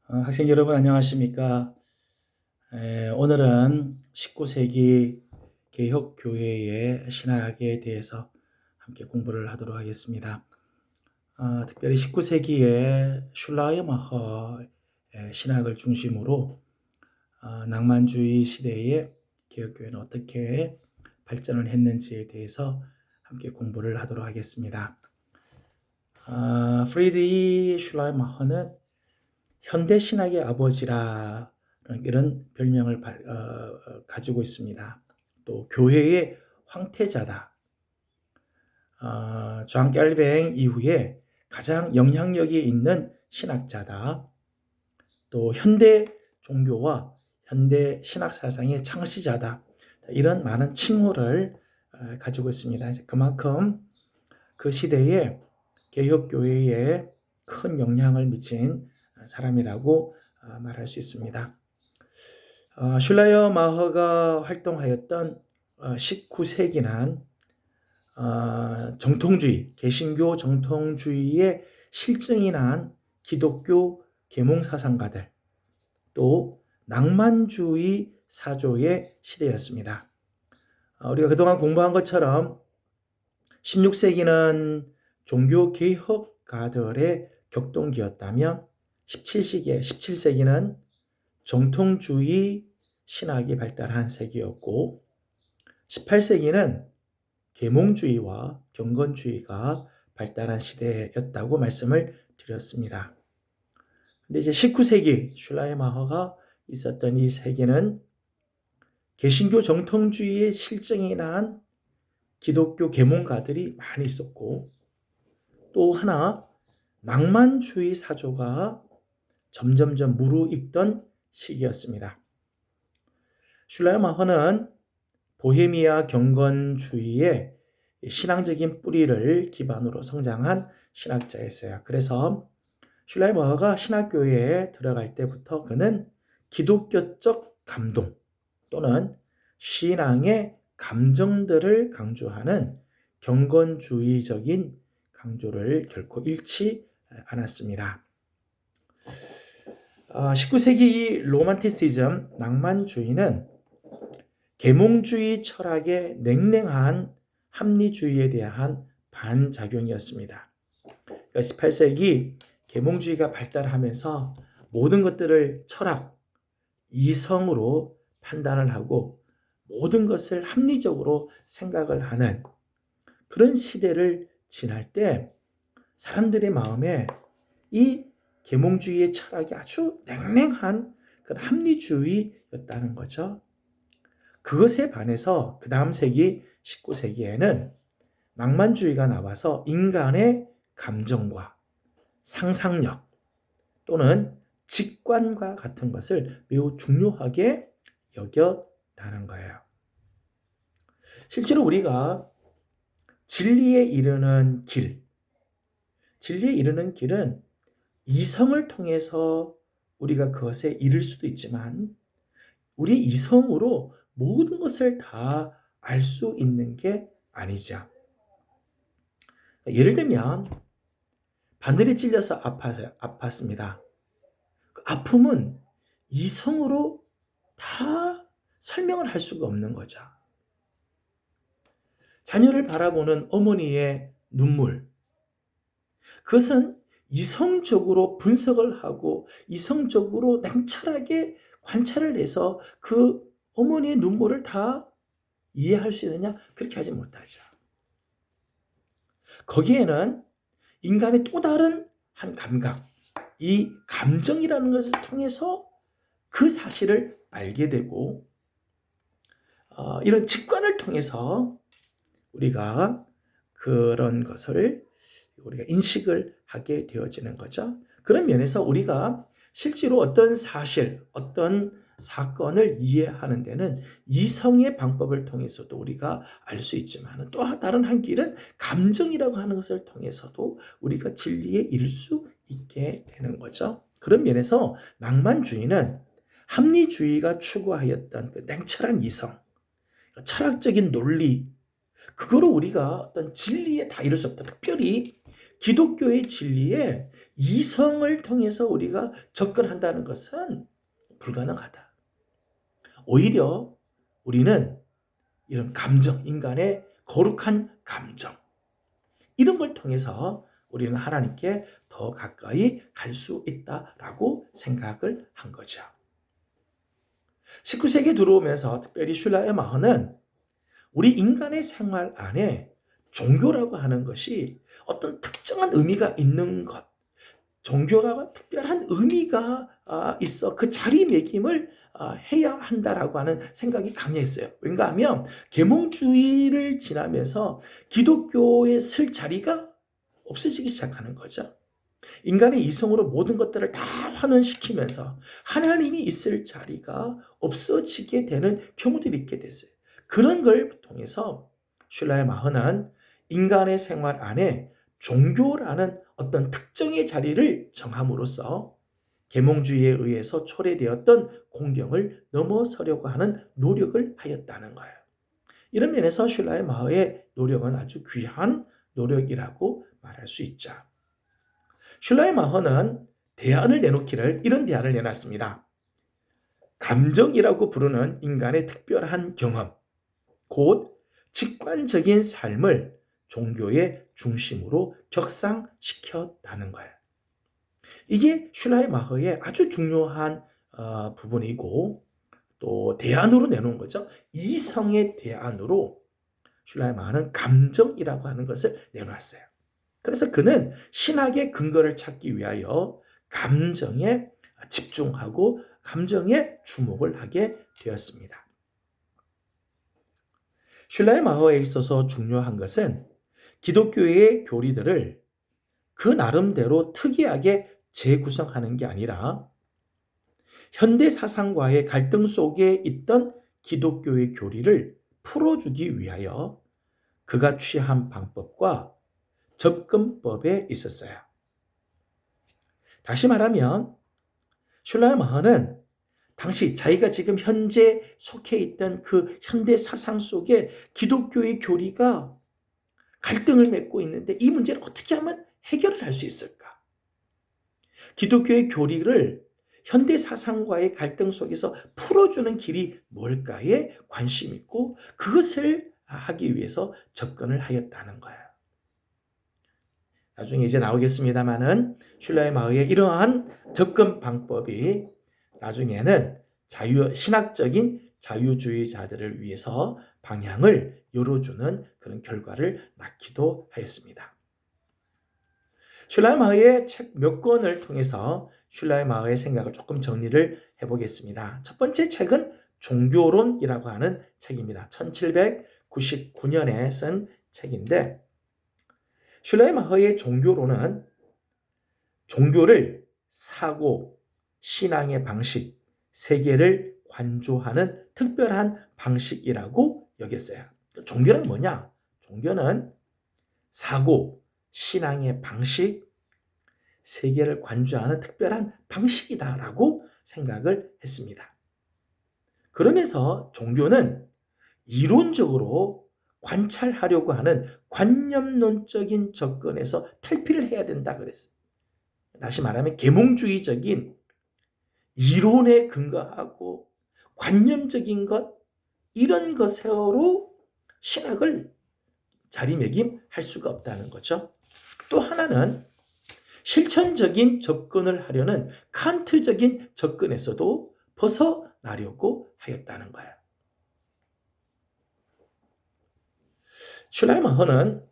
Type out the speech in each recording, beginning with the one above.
학생 여러분 안녕하십니까? 오늘은 19세기 개혁교회의 신학에 대해서 함께 공부를 하도록 하겠습니다. 특별히 19세기의 슐라이어마허의 신학을 중심으로 낭만주의 시대의 개혁교회는 어떻게 발전을 했는지에 대해서 함께 공부를 하도록 하겠습니다. 프리드리히 슐라이어마허는 현대 신학의 아버지라 이런 별명을 가지고 있습니다. 또 교회의 황태자다. 존 갤뱅 이후에 가장 영향력이 있는 신학자다. 또 현대 종교와 현대 신학 사상의 창시자다. 이런 많은 칭호를 가지고 있습니다. 그만큼 그 시대에 개혁교회에 큰 영향을 미친 사람이라고 말할 수 있습니다. 슐라이어 마허가 활동하였던 19세기는 정통주의, 개신교 정통주의의 실증이 난 기독교 계몽사상가들, 또 낭만주의 사조의 시대였습니다. 우리가 그동안 공부한 것처럼 16세기는 종교개혁가들의 격동기였다면 17세기는 정통주의 신학이 발달한 세기였고 18세기는 계몽주의와 경건주의가 발달한 시대였다고 말씀을 드렸습니다. 근데 이제 19세기 슐라이마허가 있었던 이 세계는 개신교 정통주의의 실증이 난 기독교 계몽가들이 많이 있었고 또 하나 낭만주의 사조가 점점점 무르익던 시기였습니다. 슐라이마허는 보헤미아 경건주의의 신앙적인 뿌리를 기반으로 성장한 신학자였어요. 그래서 슐라이마허가 신학교회에 들어갈 때부터 그는 기독교적 감동 또는 신앙의 감정들을 강조하는 경건주의적인 강조를 결코 잃지 않았습니다. 19세기 로만티시즘, 낭만주의는 계몽주의 철학의 냉랭한 합리주의에 대한 반작용이었습니다. 18세기 계몽주의가 발달하면서 모든 것들을 철학, 이성으로 판단을 하고 모든 것을 합리적으로 생각을 하는 그런 시대를 지날 때 사람들의 마음에 이 계몽주의의 철학이 아주 냉랭한 그런 합리주의였다는 거죠. 그것에 반해서 그 다음 세기 19세기에는 낭만주의가 나와서 인간의 감정과 상상력 또는 직관과 같은 것을 매우 중요하게 여겼다는 거예요. 실제로 우리가 진리에 이르는 길은 이성을 통해서 우리가 그것에 이를 수도 있지만 우리 이성으로 모든 것을 다 알 수 있는 게 아니죠. 예를 들면 바늘에 찔려서 아팠습니다. 그 아픔은 이성으로 다 설명을 할 수가 없는 거죠. 자녀를 바라보는 어머니의 눈물, 그것은 이성적으로 분석을 하고 이성적으로 냉철하게 관찰을 해서 그 어머니의 눈물을 다 이해할 수 있느냐? 그렇게 하지 못하죠. 거기에는 인간의 또 다른 한 감각, 이 감정이라는 것을 통해서 그 사실을 알게 되고 이런 직관을 통해서 우리가 그런 것을 우리가 인식을 하게 되어지는 거죠. 그런 면에서 우리가 실제로 어떤 사실, 어떤 사건을 이해하는 데는 이성의 방법을 통해서도 우리가 알 수 있지만 또 다른 한 길은 감정이라고 하는 것을 통해서도 우리가 진리에 이를 수 있게 되는 거죠. 그런 면에서 낭만주의는 합리주의가 추구하였던 그 냉철한 이성, 철학적인 논리, 그거로 우리가 어떤 진리에 다 이룰 수 없다. 특별히 기독교의 진리에 이성을 통해서 우리가 접근한다는 것은 불가능하다. 오히려 우리는 이런 감정, 인간의 거룩한 감정, 이런 걸 통해서 우리는 하나님께 더 가까이 갈 수 있다라고 생각을 한 거죠. 19세기에 들어오면서 특별히 슐라의 마허는 우리 인간의 생활 안에 종교라고 하는 것이 어떤 특정한 의미가 있는 것, 종교가 특별한 의미가 있어 그 자리매김을 해야 한다라고 하는 생각이 강했어요. 왜냐하면 계몽주의를 지나면서 기독교의 쓸 자리가 없어지기 시작하는 거죠. 인간의 이성으로 모든 것들을 다 환원시키면서 하나님이 있을 자리가 없어지게 되는 경우들이 있게 됐어요. 그런 걸 통해서 슐라의 마허는 인간의 생활 안에 종교라는 어떤 특정의 자리를 정함으로써 계몽주의에 의해서 초래되었던 공경을 넘어서려고 하는 노력을 하였다는 거예요. 이런 면에서 슐라의 마허의 노력은 아주 귀한 노력이라고 말할 수 있죠. 슐라의 마허는 대안을 내놓기를 이런 대안을 내놨습니다. 감정이라고 부르는 인간의 특별한 경험, 곧 직관적인 삶을 종교의 중심으로 격상시켰다는 거예요. 이게 슐라의 마허의 아주 중요한 부분이고 또 대안으로 내놓은 거죠. 이성의 대안으로 슐라의 마허는 감정이라고 하는 것을 내놓았어요. 그래서 그는 신학의 근거를 찾기 위하여 감정에 집중하고 감정에 주목을 하게 되었습니다. 슐라의 마허에 있어서 중요한 것은 기독교의 교리들을 그 나름대로 특이하게 재구성하는 게 아니라 현대 사상과의 갈등 속에 있던 기독교의 교리를 풀어주기 위하여 그가 취한 방법과 접근법에 있었어요. 다시 말하면 슐라의 마허는 당시 자기가 지금 현재 속해 있던 그 현대 사상 속에 기독교의 교리가 갈등을 맺고 있는데 이 문제를 어떻게 하면 해결을 할 수 있을까? 기독교의 교리를 현대 사상과의 갈등 속에서 풀어주는 길이 뭘까에 관심 있고 그것을 하기 위해서 접근을 하였다는 거예요. 나중에 이제 나오겠습니다만은 슐라의 마허의 이러한 접근 방법이 나중에는 신학적인 자유주의자들을 위해서 방향을 열어주는 그런 결과를 낳기도 하였습니다. 슐라의 마허의 책 몇 권을 통해서 슐라의 마허의 생각을 조금 정리를 해보겠습니다. 첫 번째 책은 종교론이라고 하는 책입니다. 1799년에 쓴 책인데 슐라의 마허의 종교론은 종교를 사고, 신앙의 방식, 세계를 관조하는 특별한 방식이라고 여겼어요. 종교는 뭐냐? 종교는 사고, 신앙의 방식, 세계를 관조하는 특별한 방식이다라고 생각을 했습니다. 그러면서 종교는 이론적으로 관찰하려고 하는 관념론적인 접근에서 탈피를 해야 된다 그랬어요. 다시 말하면 계몽주의적인 이론에 근거하고 관념적인 것 이런 것으로 신학을 자리매김할 수가 없다는 거죠. 또 하나는 실천적인 접근을 하려는 칸트적인 접근에서도 벗어나려고 하였다는 거예요. 슐라의 마허는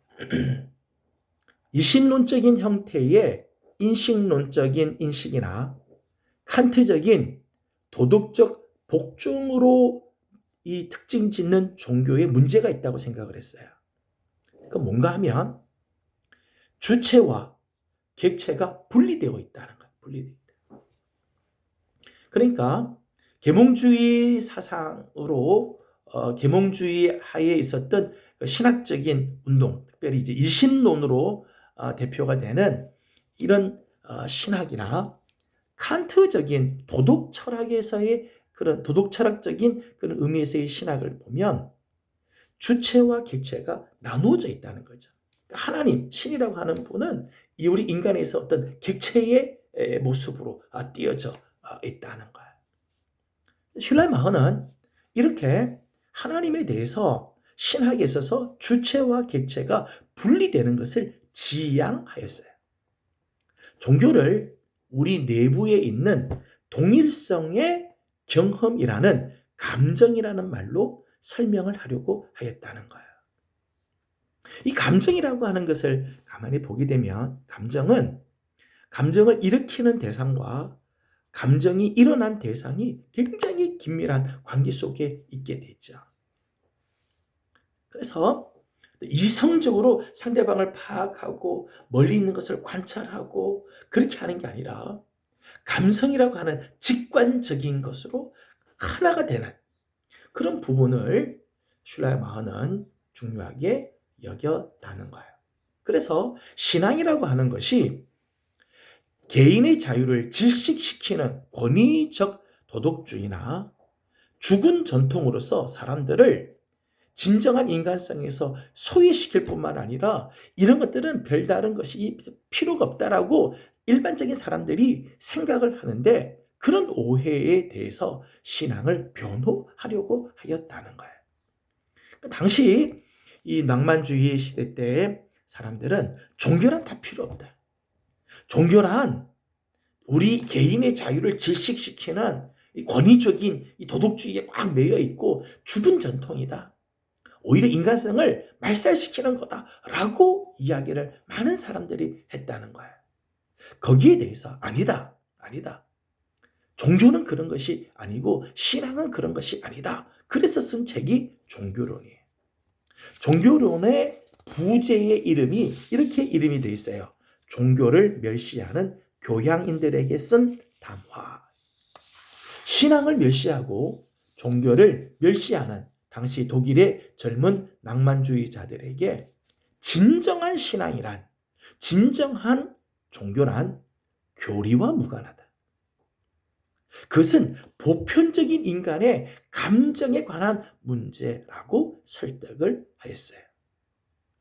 이신론적인 형태의 인식론적인 인식이나 칸트적인 도덕적 복종으로 이 특징 짓는 종교에 문제가 있다고 생각을 했어요. 그 뭔가 하면 주체와 객체가 분리되어 있다는 거예요. 분리되어 있다. 그러니까 계몽주의 사상으로 계몽주의 하에 있었던 신학적인 운동, 특별히 이제 이신론으로 대표가 되는 이런 신학이나 칸트적인 도덕 철학에서의 그런 도덕 철학적인 그런 의미에서의 신학을 보면 주체와 객체가 나누어져 있다는 거죠. 하나님, 신이라고 하는 분은 이 우리 인간에서 어떤 객체의 모습으로 띄어져 있다는 거예요. 슐라이마허는 이렇게 하나님에 대해서 신학에 있어서 주체와 객체가 분리되는 것을 지향하였어요. 종교를 우리 내부에 있는 동일성의 경험이라는 감정이라는 말로 설명을 하려고 하였다는 거예요. 이 감정이라고 하는 것을 가만히 보게 되면 감정은 감정을 일으키는 대상과 감정이 일어난 대상이 굉장히 긴밀한 관계 속에 있게 되죠. 그래서 이성적으로 상대방을 파악하고 멀리 있는 것을 관찰하고 그렇게 하는 게 아니라 감성이라고 하는 직관적인 것으로 하나가 되는 그런 부분을 슐라이마허는 중요하게 여겼다는 거예요. 그래서 신앙이라고 하는 것이 개인의 자유를 질식시키는 권위적 도덕주의나 죽은 전통으로서 사람들을 진정한 인간성에서 소외시킬 뿐만 아니라 이런 것들은 별다른 것이 필요가 없다라고 일반적인 사람들이 생각을 하는데 그런 오해에 대해서 신앙을 변호하려고 하였다는 거예요. 당시 이 낭만주의 시대 때 사람들은 종교란 다 필요 없다. 종교란 우리 개인의 자유를 질식시키는 이 권위적인 이 도덕주의에 꽉 매여 있고 죽은 전통이다. 오히려 인간성을 말살시키는 거다라고 이야기를 많은 사람들이 했다는 거예요. 거기에 대해서 아니다. 종교는 그런 것이 아니고 신앙은 그런 것이 아니다. 그래서 쓴 책이 종교론이에요. 종교론의 부제의 이름이 이렇게 이름이 되어 있어요. 종교를 멸시하는 교양인들에게 쓴 담화. 신앙을 멸시하고 종교를 멸시하는 당시 독일의 젊은 낭만주의자들에게 진정한 신앙이란, 진정한 종교란 교리와 무관하다. 그것은 보편적인 인간의 감정에 관한 문제라고 설득을 하였어요.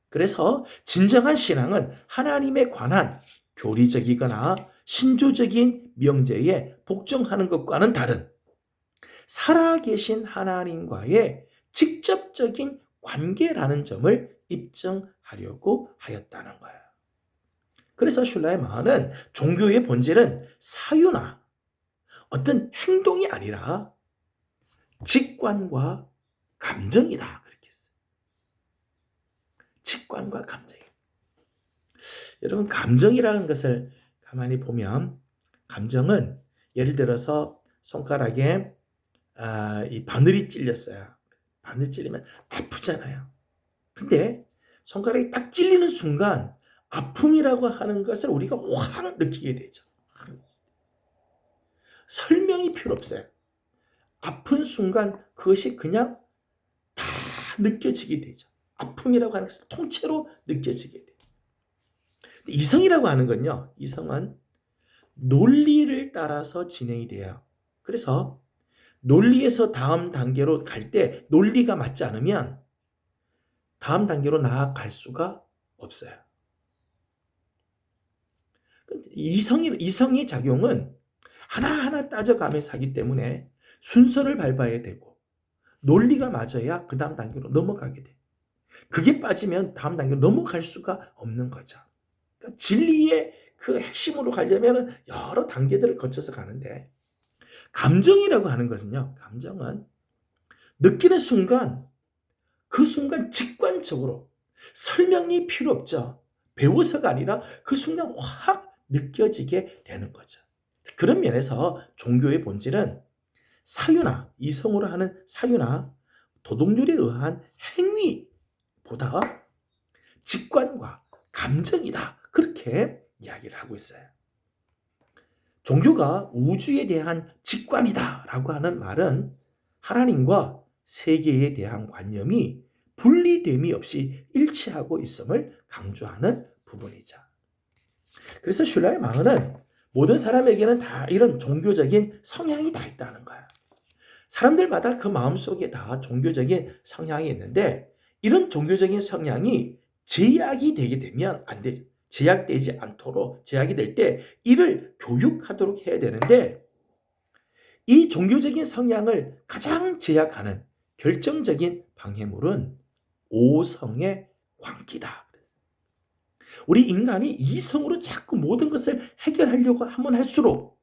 그래서 진정한 신앙은 하나님에 관한 교리적이거나 신조적인 명제에 복종하는 것과는 다른 살아계신 하나님과의 직접적인 관계라는 점을 입증하려고 하였다는 거예요. 그래서 슐라이마허는 종교의 본질은 사유나 어떤 행동이 아니라 직관과 감정이다. 그렇게 했어요. 직관과 감정. 여러분, 감정이라는 것을 가만히 보면 감정은 예를 들어서 손가락에 이 바늘이 찔렸어요. 바늘 찔리면 아프잖아요. 근데 손가락이 딱 찔리는 순간 아픔이라고 하는 것을 우리가 확 느끼게 되죠. 설명이 필요 없어요. 아픈 순간 그것이 그냥 다 느껴지게 되죠. 아픔이라고 하는 것은 통째로 느껴지게 돼요. 이성이라고 하는 건요. 이성은 논리를 따라서 진행이 돼요. 그래서 논리에서 다음 단계로 갈 때 논리가 맞지 않으면 다음 단계로 나아갈 수가 없어요. 이성의 작용은 하나하나 따져가면서 하기 때문에 순서를 밟아야 되고 논리가 맞아야 그 다음 단계로 넘어가게 돼. 그게 빠지면 다음 단계로 넘어갈 수가 없는 거죠. 그러니까 진리의 그 핵심으로 가려면 여러 단계들을 거쳐서 가는데 감정이라고 하는 것은요. 감정은 느끼는 순간 그 순간 직관적으로 설명이 필요 없죠. 배워서가 아니라 그 순간 확 느껴지게 되는 거죠. 그런 면에서 종교의 본질은 사유나 이성으로 하는 사유나 도덕률에 의한 행위보다 직관과 감정이다. 그렇게 이야기를 하고 있어요. 종교가 우주에 대한 직관이다라고 하는 말은 하나님과 세계에 대한 관념이 분리됨이 없이 일치하고 있음을 강조하는 부분이죠. 그래서 슐라이마허는 모든 사람에게는 다 이런 종교적인 성향이 다 있다는 거야. 사람들마다 그 마음속에 다 종교적인 성향이 있는데 이런 종교적인 성향이 제약이 되게 되면 안 돼. 제약되지 않도록 제약이 될 때 이를 교육하도록 해야 되는데 이 종교적인 성향을 가장 제약하는 결정적인 방해물은 오성의 광기다. 우리 인간이 이성으로 자꾸 모든 것을 해결하려고 하면 할수록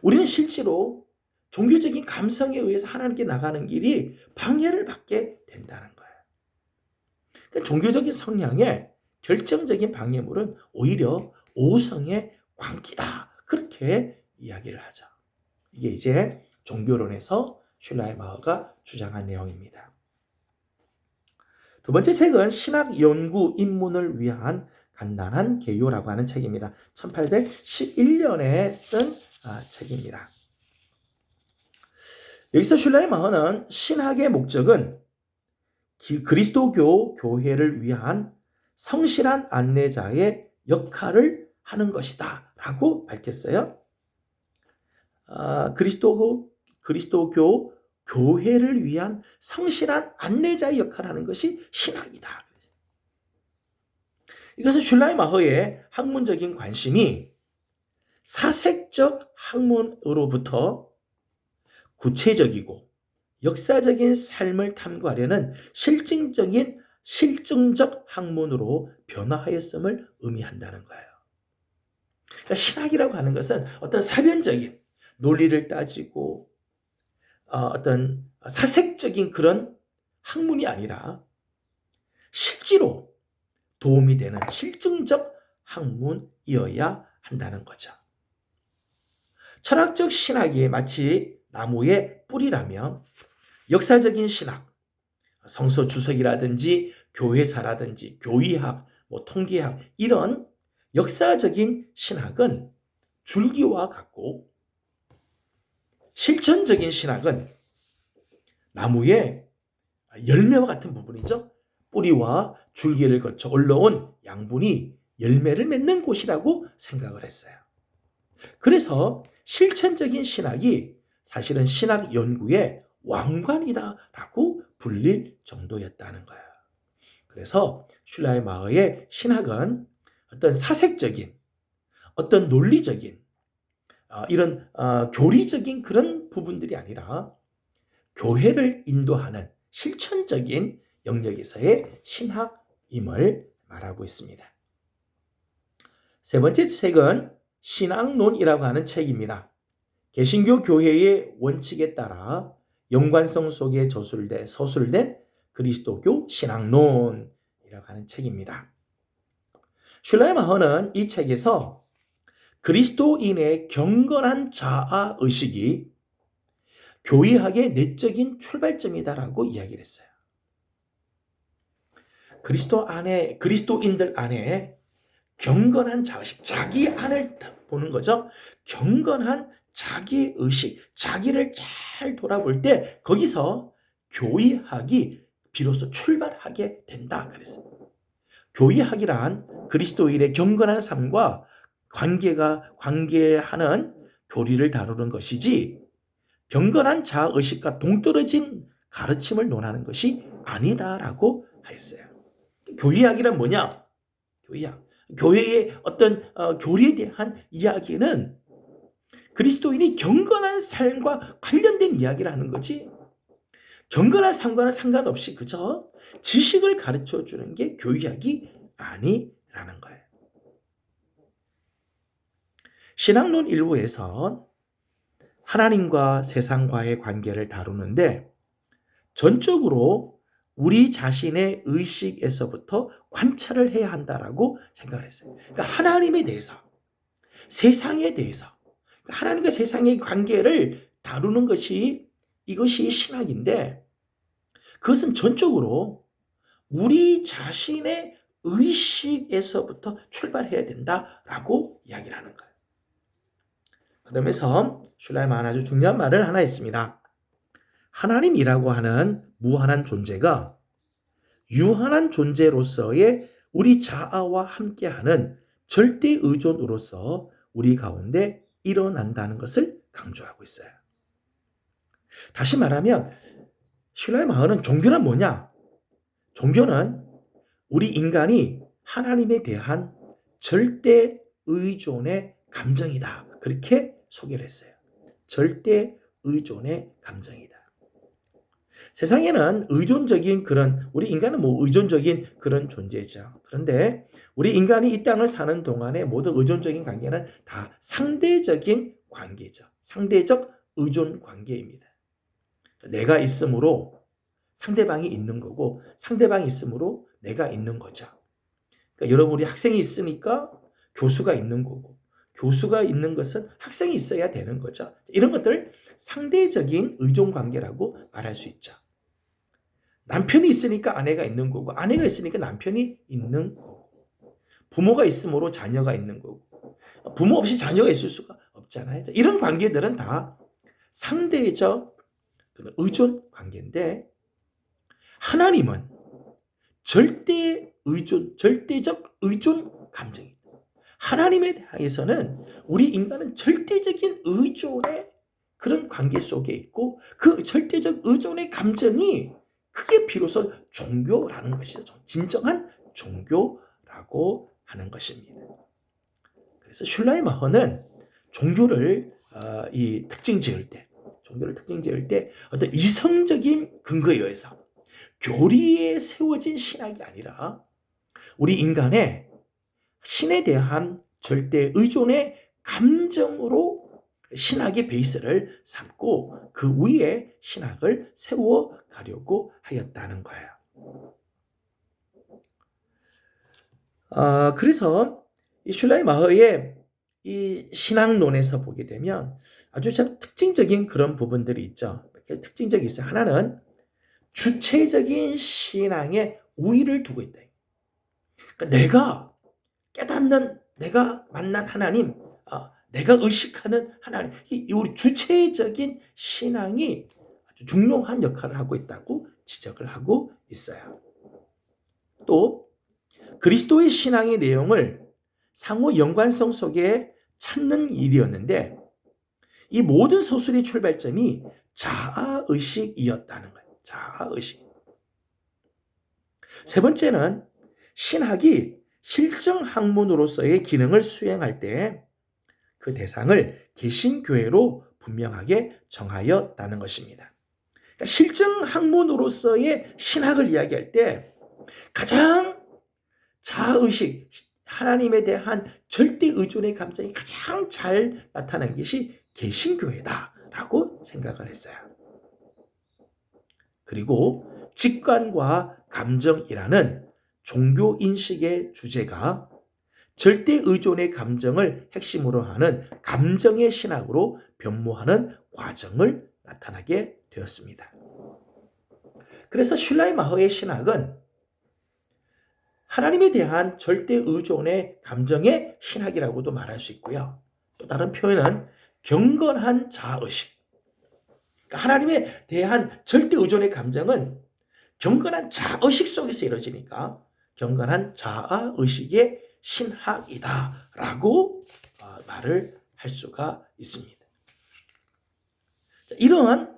우리는 실제로 종교적인 감성에 의해서 하나님께 나가는 길이 방해를 받게 된다는 거예요. 그러니까 종교적인 성향의 결정적인 방해물은 오히려 오성의 광기다. 그렇게 이야기를 하죠. 이게 이제 종교론에서 슐라이마허가 주장한 내용입니다. 두 번째 책은 신학 연구 입문을 위한 간단한 개요라고 하는 책입니다. 1811년에 쓴 책입니다. 여기서 슐라이마허는 신학의 목적은 그리스도교 교회를 위한 성실한 안내자의 역할을 하는 것이다 라고 밝혔어요. 그리스도교 교회를 위한 성실한 안내자의 역할을 하는 것이 신학이다. 이것은 슐라이마허의 학문적인 관심이 사색적 학문으로부터 구체적이고 역사적인 삶을 탐구하려는 실증적 학문으로 변화하였음을 의미한다는 거예요. 그러니까 신학이라고 하는 것은 어떤 사변적인 논리를 따지고 어떤 사색적인 그런 학문이 아니라 실제로 도움이 되는 실증적 학문이어야 한다는 거죠. 철학적 신학이 마치 나무의 뿌리라면 역사적인 신학, 성서 주석이라든지 교회사라든지 교의학, 통계학 이런 역사적인 신학은 줄기와 같고 실천적인 신학은 나무의 열매와 같은 부분이죠. 뿌리와 줄기를 거쳐 올라온 양분이 열매를 맺는 곳이라고 생각을 했어요. 그래서 실천적인 신학이 사실은 신학 연구의 왕관이다라고 불릴 정도였다는 거예요. 그래서 슐라이마허의 신학은 어떤 사색적인, 어떤 논리적인, 이런 교리적인 그런 부분들이 아니라 교회를 인도하는 실천적인 영역에서의 신학임을 말하고 있습니다. 세 번째 책은 신학론이라고 하는 책입니다. 개신교 교회의 원칙에 따라 연관성 속에 서술된 그리스도교 신학론이라고 하는 책입니다. 슐라이마허는 이 책에서 그리스도인의 경건한 자아의식이 교회학의 내적인 출발점이다라고 이야기를 했어요. 그리스도인들 안에 경건한 자의식, 자기 안을 보는 거죠. 경건한 자기의식, 자기를 잘 돌아볼 때 거기서 교회학이 비로소 출발하게 된다 그랬어요. 교회학이란 그리스도인의 경건한 삶과 관계하는 교리를 다루는 것이지 경건한 자의식과 동떨어진 가르침을 논하는 것이 아니다라고 하였어요. 교회학이란 뭐냐? 교회의 어떤 교리에 대한 이야기는 그리스도인이 경건한 삶과 관련된 이야기를 하는 거지. 경건한 삶과는 상관없이 그저 지식을 가르쳐 주는 게 교회학이 아니라는 거예요. 신학론 일부에서 하나님과 세상과의 관계를 다루는데 전적으로 우리 자신의 의식에서부터 관찰을 해야 한다라고 생각을 했어요. 그러니까 하나님에 대해서, 세상에 대해서, 하나님과 세상의 관계를 다루는 이것이 신학인데 그것은 전적으로 우리 자신의 의식에서부터 출발해야 된다라고 이야기를 하는 거예요. 그러면서 슐라이마는 아주 중요한 말을 하나 했습니다. 하나님이라고 하는 무한한 존재가 유한한 존재로서의 우리 자아와 함께하는 절대 의존으로서 우리 가운데 일어난다는 것을 강조하고 있어요. 다시 말하면 슐라이마허는 종교는 뭐냐? 종교는 우리 인간이 하나님에 대한 절대 의존의 감정이다. 그렇게 소개를 했어요. 절대 의존의 감정이다. 세상에는 의존적인 그런, 우리 인간은 뭐 의존적인 그런 존재죠. 그런데 우리 인간이 이 땅을 사는 동안에 모든 의존적인 관계는 다 상대적인 관계죠. 상대적 의존 관계입니다. 내가 있으므로 상대방이 있는 거고, 상대방이 있으므로 내가 있는 거죠. 그러니까 여러분, 우리 학생이 있으니까 교수가 있는 거고, 교수가 있는 것은 학생이 있어야 되는 거죠. 이런 것들 상대적인 의존 관계라고 말할 수 있죠. 남편이 있으니까 아내가 있는 거고, 아내가 있으니까 남편이 있는 거고, 부모가 있으므로 자녀가 있는 거고, 부모 없이 자녀가 있을 수가 없잖아요. 이런 관계들은 다 상대적 의존 관계인데, 하나님은 절대적 의존 감정입니다. 하나님에 대해서는 우리 인간은 절대적인 의존의 그런 관계 속에 있고, 그 절대적 의존의 감정이 그게 비로소 종교라는 것이죠. 진정한 종교라고 하는 것입니다. 그래서 슐라이마허는 종교를 특징 지을 때 어떤 이성적인 근거에 의해서 교리에 세워진 신학이 아니라 우리 인간의 신에 대한 절대 의존의 감정으로 신학의 베이스를 삼고 그 위에 신학을 세워가려고 하였다는 거예요. 그래서 이 슐라이마허의 이 신학론에서 보게 되면 아주 참 특징적인 그런 부분들이 있죠. 특징적이 있어요. 하나는 주체적인 신앙에 우위를 두고 있다. 그러니까 내가 깨닫는, 내가 만난 하나님, 내가 의식하는 하나님, 우리 주체적인 신앙이 아주 중요한 역할을 하고 있다고 지적을 하고 있어요. 또 그리스도의 신앙의 내용을 상호 연관성 속에 찾는 일이었는데, 이 모든 서술의 출발점이 자아의식이었다는 거예요. 자아의식. 세 번째는 신학이 실증 학문으로서의 기능을 수행할 때 그 대상을 개신교회로 분명하게 정하였다는 것입니다. 그러니까 실증 학문으로서의 신학을 이야기할 때 가장 자아의식, 하나님에 대한 절대 의존의 감정이 가장 잘 나타난 것이 개신교회다라고 생각을 했어요. 그리고 직관과 감정이라는 종교 인식의 주제가 절대 의존의 감정을 핵심으로 하는 감정의 신학으로 변모하는 과정을 나타나게 되었습니다. 그래서 슐라이마허의 신학은 하나님에 대한 절대 의존의 감정의 신학이라고도 말할 수 있고요. 또 다른 표현은 경건한 자아의식. 그러니까 하나님에 대한 절대 의존의 감정은 경건한 자아의식 속에서 이루어지니까 경건한 자아의식의 신학이다라고 말을 할 수가 있습니다. 이러한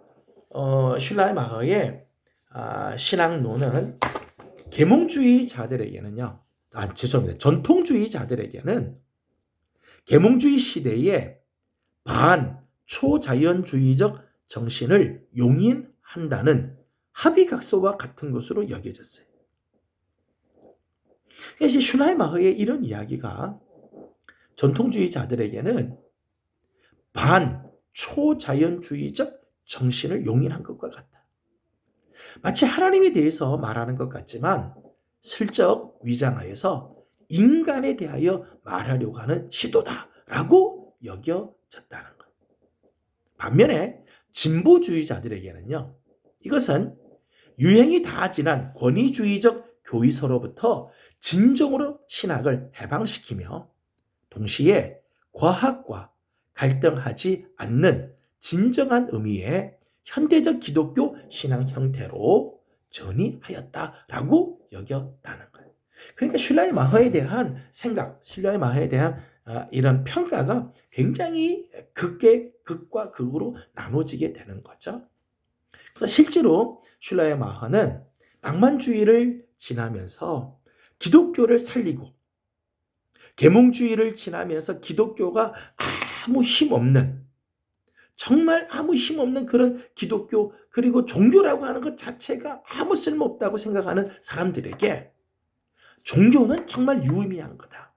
슐라이마허의 신학론은 계몽주의자들에게는요, 전통주의자들에게는 계몽주의 시대에 반초자연주의적 정신을 용인한다는 합의각서와 같은 것으로 여겨졌어요. 그래서 슐라이마허의 이런 이야기가 전통주의자들에게는 반초자연주의적 정신을 용인한 것과 같다. 마치 하나님에 대해서 말하는 것 같지만 슬쩍 위장하여서 인간에 대하여 말하려고 하는 시도다라고 여겨졌다는 것. 반면에 진보주의자들에게는요, 이것은 유행이 다 지난 권위주의적 교의서로부터 진정으로 신학을 해방시키며 동시에 과학과 갈등하지 않는 진정한 의미의 현대적 기독교 신앙 형태로 전이하였다라고 여겼다는 거예요. 그러니까 슐라이마허에 대한 생각, 슐라이마허에 대한 이런 평가가 굉장히 극과 극으로 나눠지게 되는 거죠. 그래서 실제로 슐라이마허는 낭만주의를 지나면서 기독교를 살리고 계몽주의를 지나면서 기독교가 아무 힘없는, 정말 아무 힘없는 그런 기독교, 그리고 종교라고 하는 것 자체가 아무 쓸모없다고 생각하는 사람들에게 종교는 정말 유의미한 거다,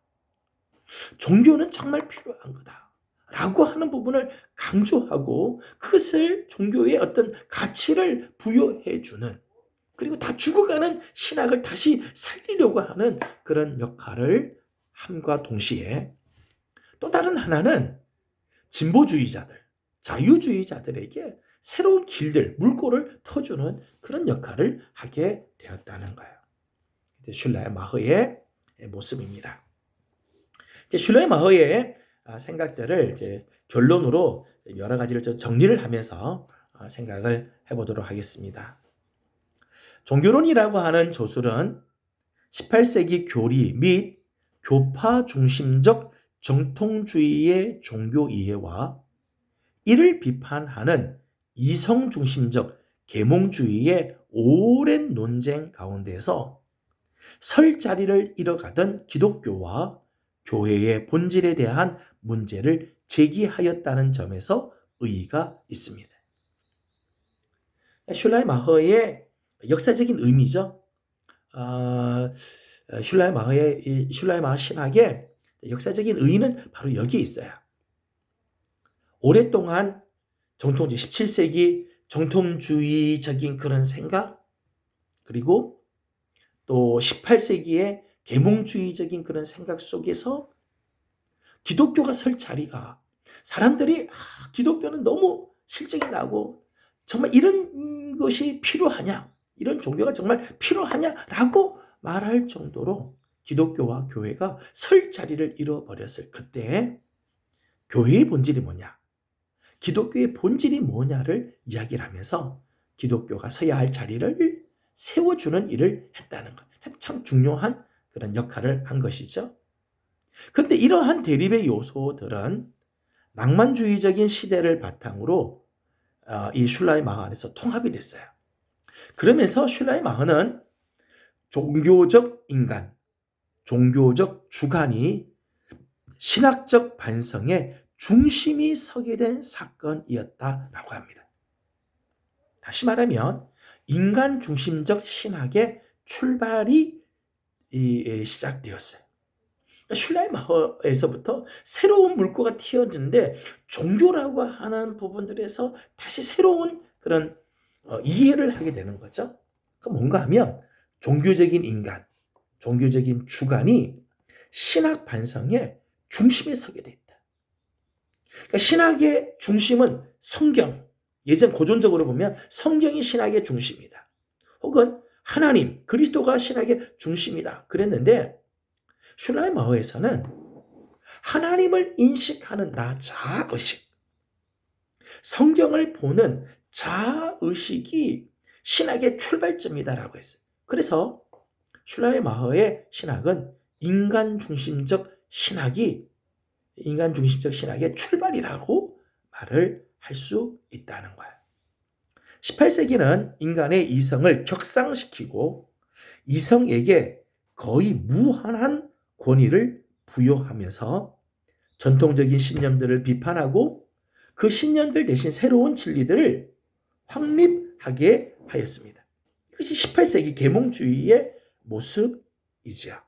종교는 정말 필요한 거다 라고 하는 부분을 강조하고 그것을 종교의 어떤 가치를 부여해 주는, 그리고 다 죽어가는 신학을 다시 살리려고 하는 그런 역할을 함과 동시에, 또 다른 하나는 진보주의자들, 자유주의자들에게 새로운 길들, 물꼬를 터주는 그런 역할을 하게 되었다는 거예요. 이제 슐라의 마허의 모습입니다. 이제 슐라의 마허의 생각들을 이제 결론으로 여러 가지를 정리를 하면서 생각을 해보도록 하겠습니다. 종교론이라고 하는 조술은 18세기 교리 및 교파 중심적 정통주의의 종교 이해와 이를 비판하는 이성 중심적 계몽주의의 오랜 논쟁 가운데서 설 자리를 잃어가던 기독교와 교회의 본질에 대한 문제를 제기하였다는 점에서 의의가 있습니다. 슐라이마허의 역사적인 의미죠. 슐라이마허 신학의 역사적인 의의는 바로 여기에 있어요. 오랫동안 정통주의, 17세기 정통주의적인 그런 생각, 그리고 또 18세기의 계몽주의적인 그런 생각 속에서 기독교가 설 자리가, 사람들이 기독교는 너무 실증이 나고 정말 이런 것이 필요하냐, 이런 종교가 정말 필요하냐라고 말할 정도로 기독교와 교회가 설 자리를 잃어버렸을 그때 교회의 본질이 뭐냐, 기독교의 본질이 뭐냐를 이야기를 하면서 기독교가 서야 할 자리를 세워주는 일을 했다는 것. 참 중요한 그런 역할을 한 것이죠. 그런데 이러한 대립의 요소들은 낭만주의적인 시대를 바탕으로 이 슐라이마허 안에서 통합이 됐어요. 그러면서 슐라이마허는 종교적 인간, 종교적 주관이 신학적 반성의 중심이 서게 된 사건이었다라고 합니다. 다시 말하면 인간 중심적 신학의 출발이 시작되었어요. 슐라이마허에서부터 새로운 물꼬가 튀어지는데 종교라고 하는 부분들에서 다시 새로운 그런 이해를 하게 되는 거죠. 그럼 뭔가 하면 종교적인 인간, 종교적인 주관이 신학 반성의 중심에 서게 돼 있다. 그러니까 신학의 중심은 성경, 예전 고전적으로 보면 성경이 신학의 중심이다. 혹은 하나님, 그리스도가 신학의 중심이다. 그랬는데 슐라이마허에서는 하나님을 인식하는 나 자아의식, 성경을 보는 자아의식이 신학의 출발점이다라고 했어요. 그래서 슐라이마허의 신학은 인간 중심적 신학의 출발이라고 말을 할 수 있다는 거예요. 18세기는 인간의 이성을 격상시키고 이성에게 거의 무한한 권위를 부여하면서 전통적인 신념들을 비판하고 그 신념들 대신 새로운 진리들을 확립하게 하였습니다. 이것이 18세기 계몽주의의 모습이죠.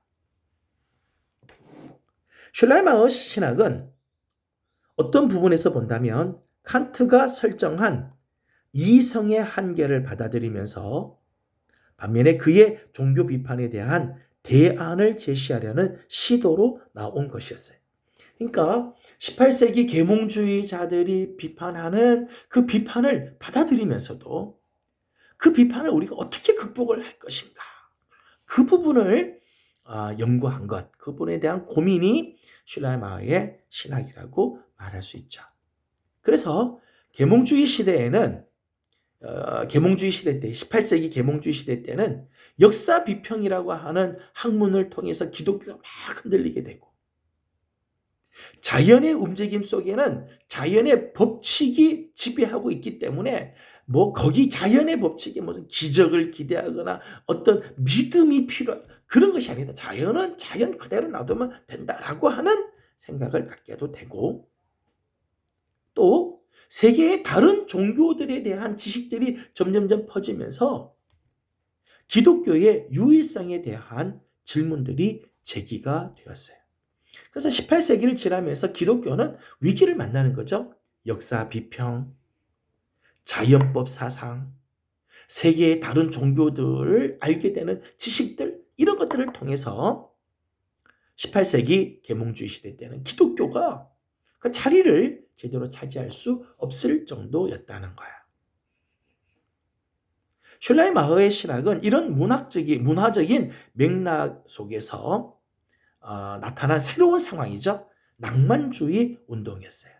슐라이마허 신학은 어떤 부분에서 본다면 칸트가 설정한 이성의 한계를 받아들이면서 반면에 그의 종교 비판에 대한 대안을 제시하려는 시도로 나온 것이었어요. 그러니까 18세기 계몽주의자들이 비판하는 그 비판을 받아들이면서도 그 비판을 우리가 어떻게 극복을 할 것인가, 그 부분을 연구한 것, 그 부분에 대한 고민이 슐라이마허의 신학이라고 말할 수 있죠. 그래서 계몽주의 시대 때, 18세기 계몽주의 시대 때는 역사 비평이라고 하는 학문을 통해서 기독교가 막 흔들리게 되고, 자연의 움직임 속에는 자연의 법칙이 지배하고 있기 때문에 거기 자연의 법칙에 무슨 기적을 기대하거나 어떤 믿음이 그런 것이 아니다. 자연은 자연 그대로 놔두면 된다라고 하는 생각을 갖게도 되고, 또 세계의 다른 종교들에 대한 지식들이 점점점 퍼지면서 기독교의 유일성에 대한 질문들이 제기가 되었어요. 그래서 18세기를 지나면서 기독교는 위기를 만나는 거죠. 역사 비평, 자연법 사상, 세계의 다른 종교들을 알게 되는 지식들, 이런 것들을 통해서 18세기 계몽주의 시대 때는 기독교가 그 자리를 제대로 차지할 수 없을 정도였다는 거야. 슐라이마허의 신학은 이런 문화적인 맥락 속에서 나타난 새로운 상황이죠. 낭만주의 운동이었어요.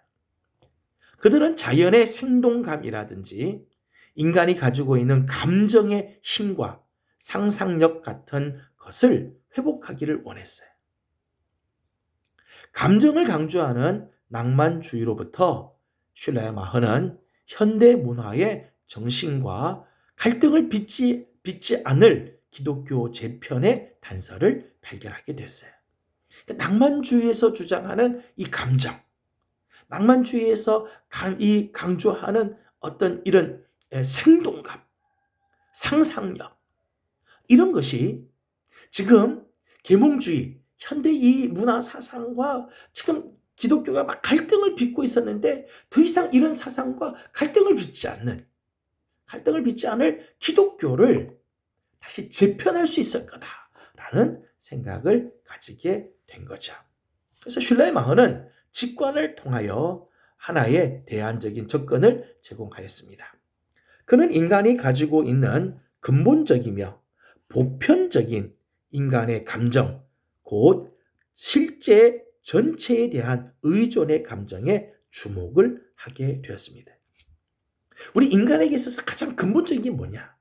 그들은 자연의 생동감이라든지 인간이 가지고 있는 감정의 힘과 상상력 같은 것을 회복하기를 원했어요. 감정을 강조하는 낭만주의로부터 슐레마허는 현대 문화의 정신과 갈등을 빚지 않을 기독교 재편의 단서를 발견하게 됐어요. 낭만주의에서 주장하는 이 감정, 낭만주의에서 이 강조하는 어떤 이런 생동감, 상상력, 이런 것이 지금 계몽주의, 현대 이 문화 사상과 지금 기독교가 막 갈등을 빚고 있었는데 더 이상 이런 사상과 갈등을 빚지 않을 기독교를 다시 재편할 수 있을 거다라는 생각을 가지게 된 거죠. 그래서 슐레마허는 직관을 통하여 하나의 대안적인 접근을 제공하였습니다. 그는 인간이 가지고 있는 근본적이며 보편적인 인간의 감정, 곧 실제 전체에 대한 의존의 감정에 주목을 하게 되었습니다. 우리 인간에게 있어서 가장 근본적인 게 뭐냐?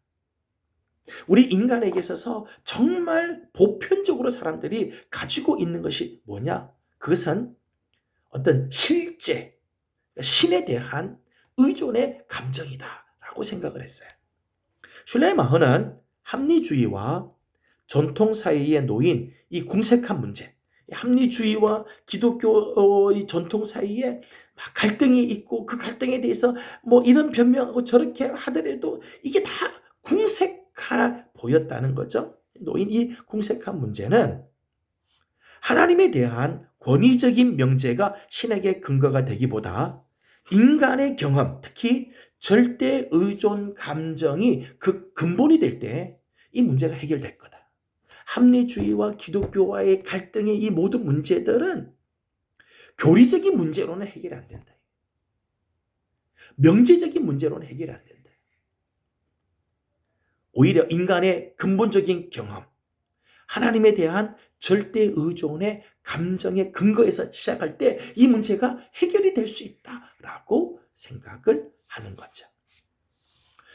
우리 인간에게 있어서 정말 보편적으로 사람들이 가지고 있는 것이 뭐냐? 그것은 어떤 실제, 신에 대한 의존의 감정이다라고 생각을 했어요. 슐레마허는 합리주의와 전통 사이에 놓인 이 궁색한 문제, 합리주의와 기독교의 전통 사이에 갈등이 있고 그 갈등에 대해서 뭐 이런 변명하고 저렇게 하더라도 이게 다 궁색해 보였다는 거죠. 놓인 이 궁색한 문제는 하나님에 대한 권위적인 명제가 신에게 근거가 되기보다 인간의 경험, 특히 절대 의존 감정이 그 근본이 될 때 이 문제가 해결될 거다. 합리주의와 기독교와의 갈등의 이 모든 문제들은 교리적인 문제로는 해결이 안 된다. 명제적인 문제로는 해결이 안 된다. 오히려 인간의 근본적인 경험, 하나님에 대한 절대 의존의 감정의 근거에서 시작할 때 이 문제가 해결이 될 수 있다라고 생각을 하는 거죠.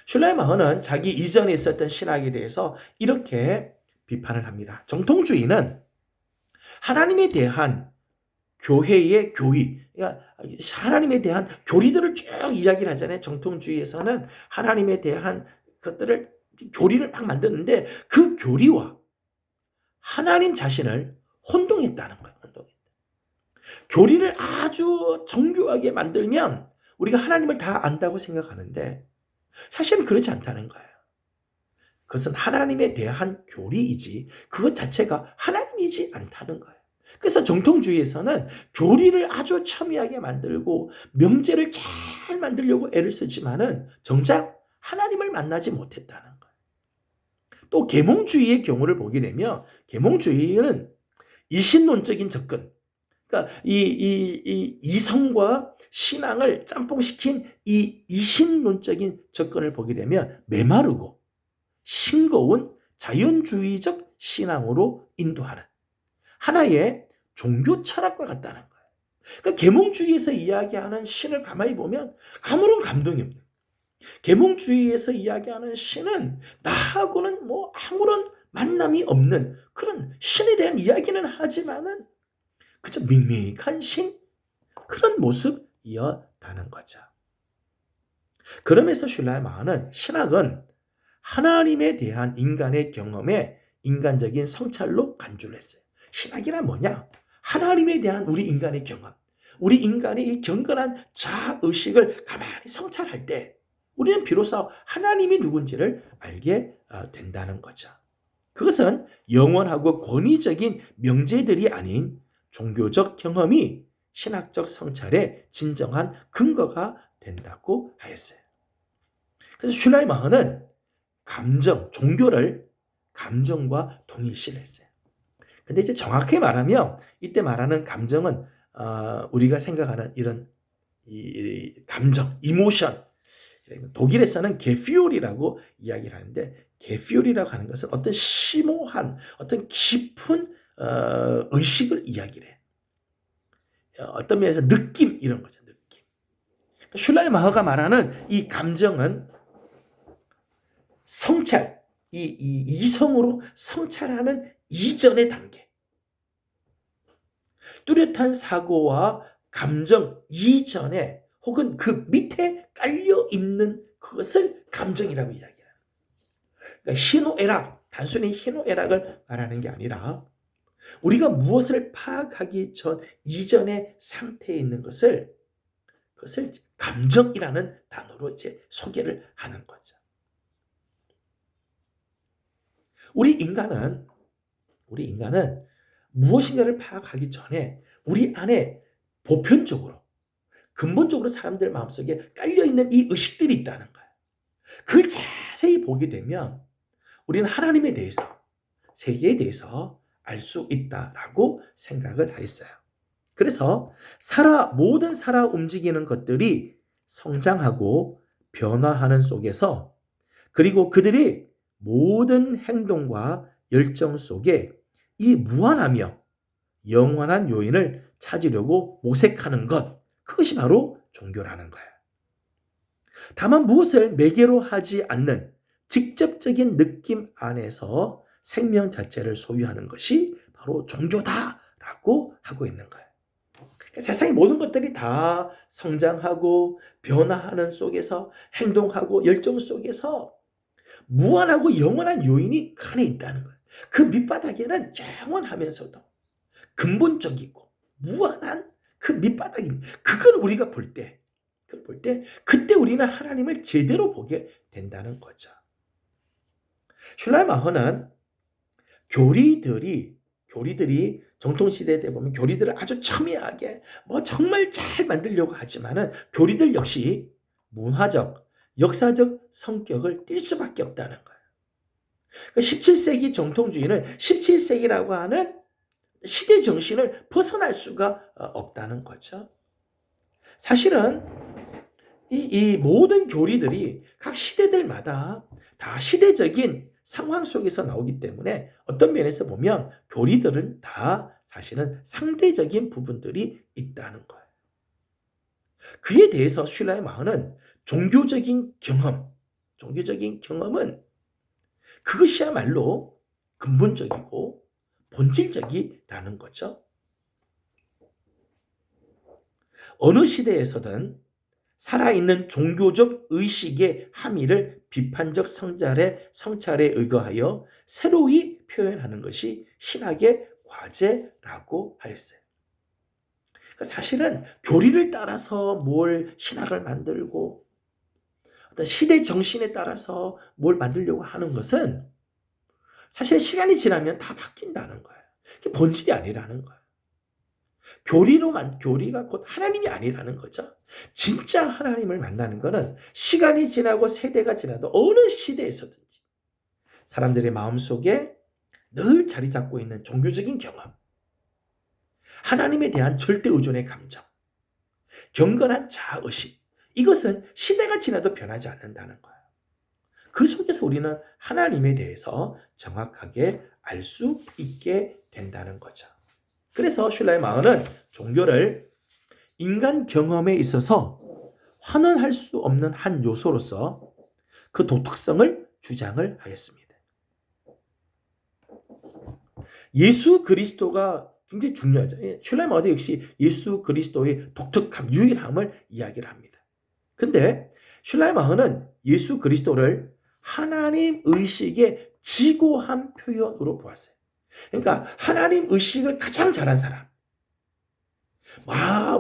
슐레마허는 자기 이전에 있었던 신학에 대해서 이렇게 비판을 합니다. 정통주의는 하나님에 대한 교회의 교리, 그러니까 하나님에 대한 교리들을 쭉 이야기를 하잖아요. 정통주의에서는 하나님에 대한 것들을 교리를 막 만드는데 그 교리와 하나님 자신을 혼동했다는 거예요. 교리를 아주 정교하게 만들면 우리가 하나님을 다 안다고 생각하는데 사실은 그렇지 않다는 거예요. 그것은 하나님에 대한 교리이지 그것 자체가 하나님이지 않다는 거예요. 그래서 정통주의에서는 교리를 아주 첨예하게 만들고 명제를 잘 만들려고 애를 쓰지만은 정작 하나님을 만나지 못했다는 거예요. 또 계몽주의의 경우를 보게 되면 계몽주의는 이신론적인 접근, 그러니까 이 이성과 신앙을 짬뽕시킨 이 이신론적인 접근을 보게 되면 메마르고 싱거운 자연주의적 신앙으로 인도하는 하나의 종교 철학과 같다는 거예요. 그러니까 계몽주의에서 이야기하는 신을 가만히 보면 아무런 감동이 없는, 계몽주의에서 이야기하는 신은 나하고는 뭐 아무런 만남이 없는 그런 신에 대한 이야기는 하지만은 그저 밍밍한 신, 그런 모습이었다는 거죠. 그러면서 슐레마허는 신학은 하나님에 대한 인간의 경험에 인간적인 성찰로 간주를 했어요. 신학이란 뭐냐? 하나님에 대한 우리 인간의 경험, 우리 인간의 이 경건한 자의식을 가만히 성찰할 때 우리는 비로소 하나님이 누군지를 알게 된다는 거죠. 그것은 영원하고 권위적인 명제들이 아닌 종교적 경험이 신학적 성찰의 진정한 근거가 된다고 하였어요. 그래서 슐라이마허는 종교를 감정과 동일시했어요. 근데 이제 정확히 말하면 이때 말하는 감정은 우리가 생각하는 이런 이 감정, 이모션, 독일에서는 게퓨올이라고 이야기를 하는데 게퓨올이라고 하는 것은 어떤 심오한 어떤 깊은 의식을 이야기를 해. 어떤 면에서 느낌 이런 거죠. 느낌. 슐라이마허가 말하는 이 감정은 성찰, 이성으로 성찰하는 이전의 단계. 뚜렷한 사고와 감정 이전에 혹은 그 밑에 깔려 있는 그것을 감정이라고 이야기해요. 그러니까 희노애락, 단순히 희노애락을 말하는 게 아니라 우리가 무엇을 파악하기 전 이전의 상태에 있는 그것을 감정이라는 단어로 이제 소개를 하는 거죠. 우리 인간은 무엇인가를 파악하기 전에 우리 안에 보편적으로 근본적으로 사람들 마음속에 깔려있는 이 의식들이 있다는 거예요. 그걸 자세히 보게 되면 우리는 하나님에 대해서, 세계에 대해서 알 수 있다라고 생각을 했어요. 그래서 모든 살아 움직이는 것들이 성장하고 변화하는 속에서, 그리고 그들이 모든 행동과 열정 속에 이 무한하며 영원한 요인을 찾으려고 모색하는 것, 그것이 바로 종교라는 거예요. 다만 무엇을 매개로 하지 않는 직접적인 느낌 안에서 생명 자체를 소유하는 것이 바로 종교다라고 하고 있는 거예요. 세상의 모든 것들이 다 성장하고 변화하는 속에서 행동하고 열정 속에서 무한하고 영원한 요인이 안에 있다는 거예요. 그 밑바닥에는 영원하면서도 근본적이고 무한한 그 밑바닥입니다. 그걸 우리가 볼 때, 그때 우리는 하나님을 제대로 보게 된다는 거죠. 슐라이마허는 교리들이 정통시대에 보면 교리들을 아주 첨예하게 정말 잘 만들려고 하지만은 교리들 역시 문화적, 역사적 성격을 띌 수밖에 없다는 거예요. 17세기 정통주의는 17세기라고 하는 시대 정신을 벗어날 수가 없다는 거죠. 사실은 이 모든 교리들이 각 시대들마다 다 시대적인 상황 속에서 나오기 때문에 어떤 면에서 보면 교리들은 다 사실은 상대적인 부분들이 있다는 거예요. 그에 대해서 슐라이마허는 종교적인 경험은 그것이야말로 근본적이고 본질적이라는 거죠. 어느 시대에서든 살아있는 종교적 의식의 함의를 비판적 성찰에 의거하여 새로이 표현하는 것이 신학의 과제라고 하였어요. 그러니까 사실은 교리를 따라서 신학을 만들고 어떤 시대 정신에 따라서 뭘 만들려고 하는 것은 사실 시간이 지나면 다 바뀐다는 거예요. 그게 본질이 아니라는 거예요. 교리가 곧 하나님이 아니라는 거죠. 진짜 하나님을 만나는 것은 시간이 지나고 세대가 지나도 어느 시대에서든지 사람들의 마음속에 늘 자리 잡고 있는 종교적인 경험, 하나님에 대한 절대 의존의 감정, 경건한 자아의식, 이것은 시대가 지나도 변하지 않는다는 거예요. 그 속에서 우리는 하나님에 대해서 정확하게 알 수 있게 된다는 거죠. 그래서 슐라이마허는 종교를 인간 경험에 있어서 환원할 수 없는 한 요소로서 그 독특성을 주장을 하였습니다. 예수 그리스도가 굉장히 중요하죠. 슐라이마허도 역시 예수 그리스도의 독특함, 유일함을 이야기를 합니다. 근데 슐라이마허는 예수 그리스도를 하나님 의식의 지고한 표현으로 보았어요. 그러니까 하나님 의식을 가장 잘한 사람.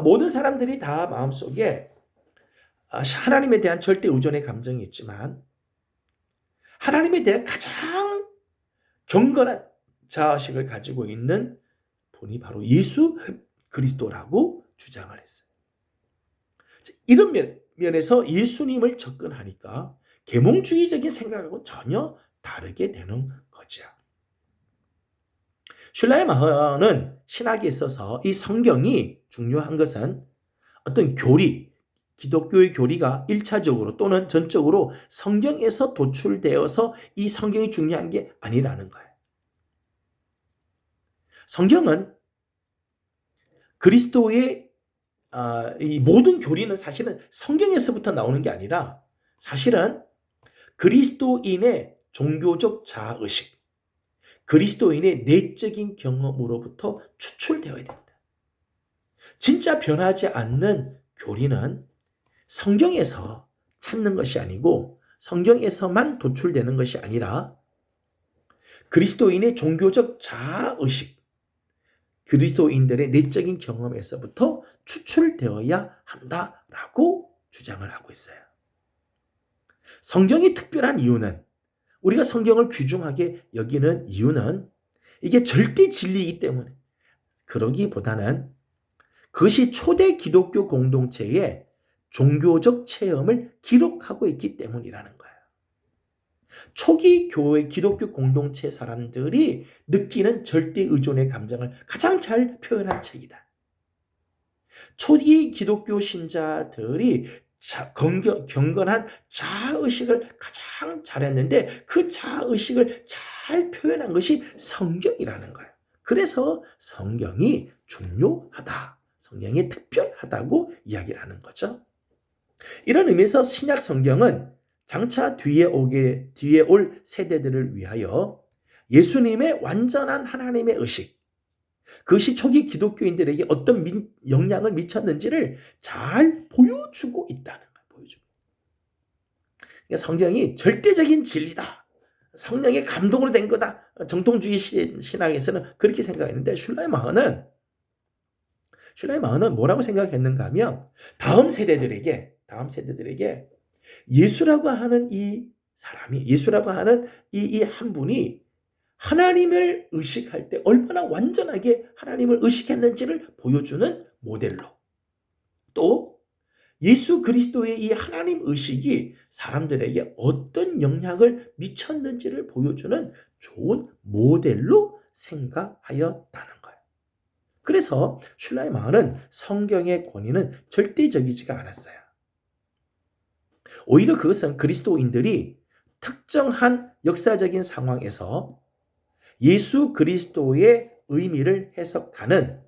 모든 사람들이 다 마음속에 하나님에 대한 절대 의존의 감정이 있지만 하나님에 대한 가장 경건한 자아식을 가지고 있는 분이 바로 예수 그리스도라고 주장을 했어요. 이런 면에서 예수님을 접근하니까 계몽주의적인 생각하고 전혀 다르게 되는 거죠. 슐라이마허는 신학에 있어서 이 성경이 중요한 것은 어떤 교리, 기독교의 교리가 1차적으로 또는 전적으로 성경에서 도출되어서 이 성경이 중요한 게 아니라는 거예요. 성경은 그리스도의 이 모든 교리는 사실은 성경에서부터 나오는 게 아니라 사실은 그리스도인의 종교적 자아의식, 그리스도인의 내적인 경험으로부터 추출되어야 됩니다. 진짜 변하지 않는 교리는 성경에서 찾는 것이 아니고 성경에서만 도출되는 것이 아니라 그리스도인의 종교적 자아의식, 그리스도인들의 내적인 경험에서부터 추출되어야 한다라고 주장을 하고 있어요. 성경이 특별한 이유는 우리가 성경을 귀중하게 여기는 이유는 이게 절대 진리이기 때문에 그러기보다는 그것이 초대 기독교 공동체의 종교적 체험을 기록하고 있기 때문이라는 거예요. 초기 교회 기독교 공동체 사람들이 느끼는 절대 의존의 감정을 가장 잘 표현한 책이다. 초기 기독교 신자들이 경건한 자아의식을 가장 잘했는데 그 자아의식을 잘 표현한 것이 성경이라는 거예요. 그래서 성경이 중요하다. 성경이 특별하다고 이야기를 하는 거죠. 이런 의미에서 신약 성경은 장차 뒤에 올 세대들을 위하여 예수님의 완전한 하나님의 의식, 그것이 초기 기독교인들에게 어떤 영향을 미쳤는지를 잘 보여주고 있다는 거예요. 보여주고. 그러니까 성경이 절대적인 진리다. 성령의 감동으로 된 거다. 정통주의 신학에서는 그렇게 생각했는데 슐라이마허는 뭐라고 생각했는가 하면 다음 세대들에게 예수라고 하는 이 사람이, 예수라고 하는 이 한 분이 하나님을 의식할 때 얼마나 완전하게 하나님을 의식했는지를 보여주는 모델로, 또 예수 그리스도의 이 하나님 의식이 사람들에게 어떤 영향을 미쳤는지를 보여주는 좋은 모델로 생각하였다는 거예요. 그래서 슐라이마허는 성경의 권위는 절대적이지가 않았어요. 오히려 그것은 그리스도인들이 특정한 역사적인 상황에서 예수 그리스도의 의미를 해석하는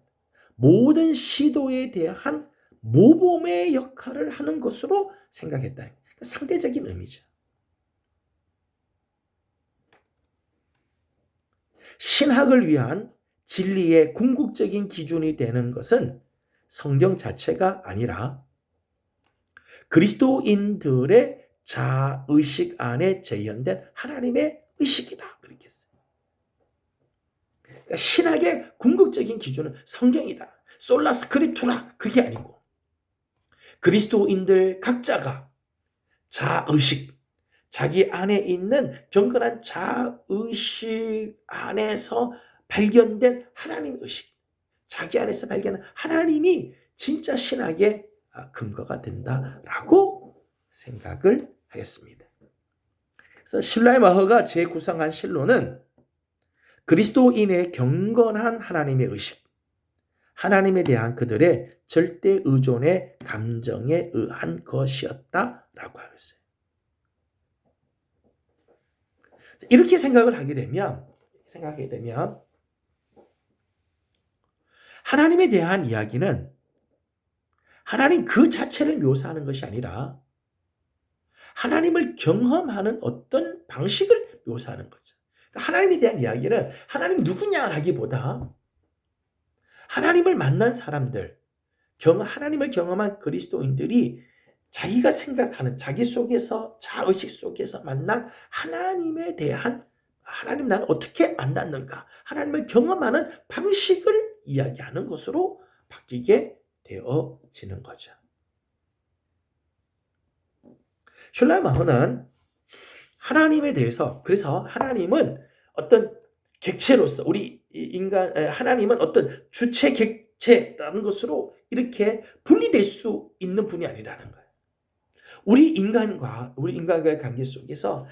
모든 시도에 대한 모범의 역할을 하는 것으로 생각했다. 상대적인 의미죠. 신학을 위한 진리의 궁극적인 기준이 되는 것은 성경 자체가 아니라 그리스도인들의 자의식 안에 재현된 하나님의 의식이다. 그렇게 했어요. 그러니까 신학의 궁극적인 기준은 성경이다. 솔라 스크립투라 그게 아니고 그리스도인들 각자가 자의식, 자기 안에 있는 경건한 자의식 안에서 발견된 하나님 의식, 자기 안에서 발견한 하나님이 진짜 신학의 근거가 된다라고 생각을 하였습니다. 그래서 슐라이마허가 재구성한 신론은 그리스도인의 경건한 하나님의 의식, 하나님에 대한 그들의 절대 의존의 감정에 의한 것이었다라고 하였어요. 이렇게 생각을 하게 되면 하나님에 대한 이야기는 하나님 그 자체를 묘사하는 것이 아니라 하나님을 경험하는 어떤 방식을 묘사하는 거죠. 하나님에 대한 이야기는 하나님 누구냐라기보다 하나님을 만난 사람들, 하나님을 경험한 그리스도인들이 자기가 생각하는 자기 속에서 자의식 속에서 만난 하나님에 대한 하나님 나는 어떻게 만났는가 하나님을 경험하는 방식을 이야기하는 것으로 바뀌게 되어지는 거죠. 슐라이마허는 하나님에 대해서 그래서 하나님은 어떤 객체로서 우리 인간 하나님은 어떤 주체 객체라는 것으로 이렇게 분리될 수 있는 분이 아니라는 거예요. 우리 인간과의 관계 속에서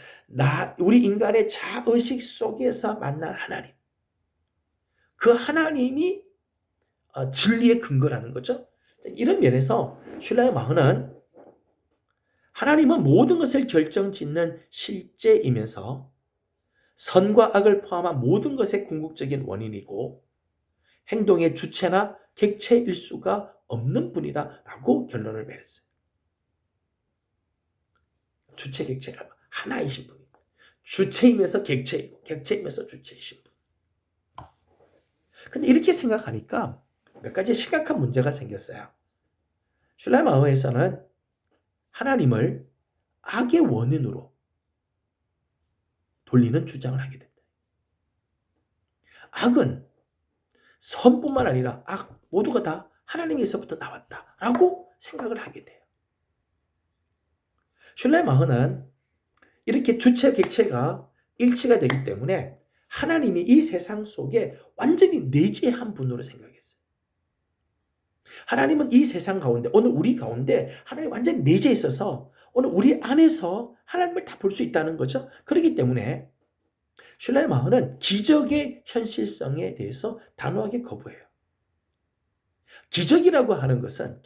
우리 인간의 자의식 속에서 만난 하나님. 그 하나님이 진리의 근거라는 거죠. 이런 면에서 슐라이마허는 하나님은 모든 것을 결정짓는 실제이면서 선과 악을 포함한 모든 것의 궁극적인 원인이고 행동의 주체나 객체일 수가 없는 분이다라고 결론을 내렸어요. 주체 객체가 하나이신 분입니다. 주체이면서 객체이고 객체이면서 주체이신 분. 근데 이렇게 생각하니까 몇 가지 심각한 문제가 생겼어요. 슐라이마허에서는 하나님을 악의 원인으로 돌리는 주장을 하게 된다. 악은 선뿐만 아니라 악 모두가 다 하나님에서부터 나왔다라고 생각을 하게 돼요. 슐라이마허는 이렇게 주체 객체가 일치가 되기 때문에 하나님이 이 세상 속에 완전히 내재한 분으로 생각했어요. 하나님은 이 세상 가운데 오늘 우리 가운데 하나님 완전히 내재해 있어서 오늘 우리 안에서 하나님을 다 볼 수 있다는 거죠. 그렇기 때문에 슐라이마허는 기적의 현실성에 대해서 단호하게 거부해요. 기적이라고 하는 것은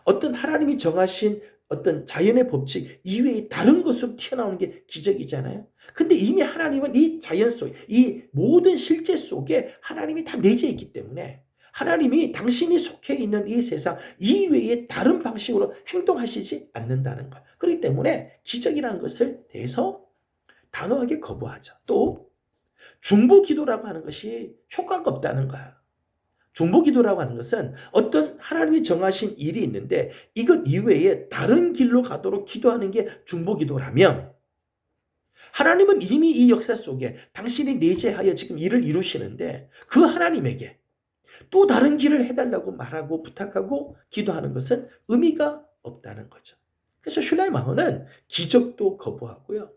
어떤 하나님이 정하신 어떤 자연의 법칙 이외에 다른 것으로 튀어나오는 게 기적이잖아요. 근데 이미 하나님은 이 자연 속, 이 모든 실제 속에 하나님이 다 내재해 있기 때문에 하나님이 당신이 속해 있는 이 세상 이외에 다른 방식으로 행동하시지 않는다는 거예요. 그렇기 때문에 기적이라는 것을 대해서 단호하게 거부하죠. 또 중보기도라고 하는 것이 효과가 없다는 거예요. 중보기도라고 하는 것은 어떤 하나님이 정하신 일이 있는데 이것 이외에 다른 길로 가도록 기도하는 게 중보기도라면 하나님은 이미 이 역사 속에 당신이 내재하여 지금 일을 이루시는데 그 하나님에게 또 다른 길을 해달라고 말하고 부탁하고 기도하는 것은 의미가 없다는 거죠. 그래서 슐라이마허는 기적도 거부하고요.